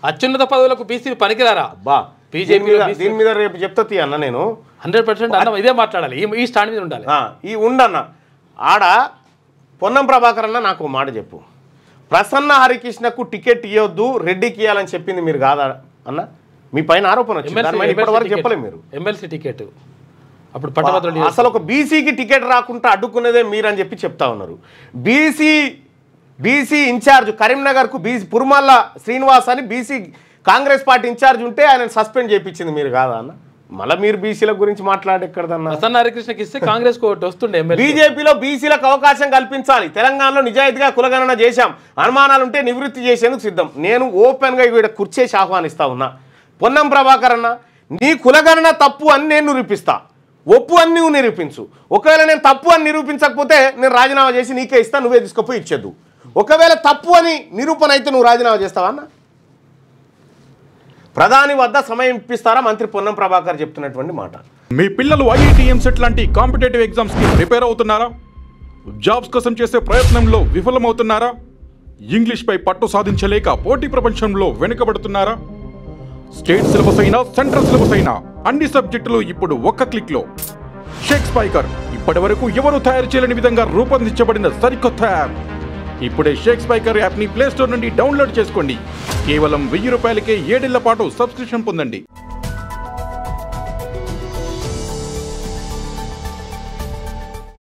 అత్యున్నత పదవులకు బీసీలు పనికిరారా? దీని మీద రేపు చెప్తా అన్న నేను 100% అన్న ఇదే మాట్లాడాలి, ఈ స్టాండ్ మీద ఉండాలి. ఈ ఉండన్న ఆడ పొన్నం ప్రభాకర్ అన్న నాకు మాట చెప్పు, ప్రసన్న హరికృష్ణకు టికెట్ ఇవ్వద్దు రెడ్డికి ఇవ్వాలని చెప్పింది మీరు కాదా అన్న? మీ పైన ఆరోపణ వచ్చింది, ఇప్పటివరకు చెప్పలేదు మీరు. ఎమ్మెల్సీ టికెట్ అప్పుడు పట్టభద్రులు అసలు ఒక బీసీకి టికెట్ రాకుండా అడ్డుకునేదే మీరని చెప్పి చెప్తా ఉన్నారు. బీసీ ఇన్ఛార్జ్ కరీంనగర్కు పురుమల్ల శ్రీనివాస్ అని బీసీ కాంగ్రెస్ పార్టీ ఇన్ఛార్జ్ ఉంటే ఆయన సస్పెండ్ చేయించింది మీరు కాదా అన్న? మళ్ళీ మీరు బీసీల గురించి మాట్లాడెక్కడదన్నా? ప్రసన్న హరికృష్ణకి ఇస్తే కాంగ్రెస్ ఓటు వస్తుండే. బీజేపీలో బీసీలకు అవకాశం కల్పించాలి, తెలంగాణలో నిజాయితీగా కులగణన చేశాం, అనుమానాలుంటే నివృత్తి చేసేందుకు సిద్ధం. నేను ఓపెన్గా ఇక్కడ కుర్చేసి ఆహ్వానిస్తా ఉన్నా. పొన్నం ప్రభాకర్ అన్న, నీ కులగణన తప్పు అని నేను నిరూపిస్తా, ఒప్పు అని నువ్వు నిరూపించు. ఒకవేళ నేను తప్పు అని నిరూపించకపోతే నేను రాజీనామా చేసి నీకే ఇస్తా, నువ్వే తీసుకుపోయి ఇచ్చేద్దు. ఒకవేళ తప్పు అని నిరూపణ అయితే నువ్వు రాజీనామా చేస్తావా అన్న? ప్రధాని వద్ద సమయం ఇప్పిస్తారా మంత్రి పొన్నం ప్రభాకర్ చెప్తున్నటువంటి మాట. మీ పిల్లలు ఐఐటి ఎంసెట్ లాంటి కాంపిటేటివ్ ఎగ్జామ్స్ కి ప్రిపేర్ అవుతున్నారా? జాబ్స్ కోసం చేసే ప్రయత్నంలో విఫలమవుతున్నారా? ఇంగ్లీష్ పై పట్టు సాధించలేక పోటీ ప్రపంచంలో వెనుకబడుతున్నారా? స్టేట్ సిలబస్ అయినా సెంట్రల్ సిలబస్ అయినా అన్ని సబ్జెక్టులు ఇప్పుడు ఒక్క క్లిక్ లో. షేక్ స్పైకర్ ఇప్పటి వరకు ఎవరు తయారు చేయలేని విధంగా రూపొందించబడిన సరికొత్త యాప్. ఇప్పుడే షేక్ స్పైకర్ యాప్ ని ప్లే స్టోర్ నుండి డౌన్లోడ్ చేసుకోండి. కేవలం 1000 రూపాయలకే 7 ఏళ్ల పాటు సబ్స్క్రిప్షన్ పొందండి.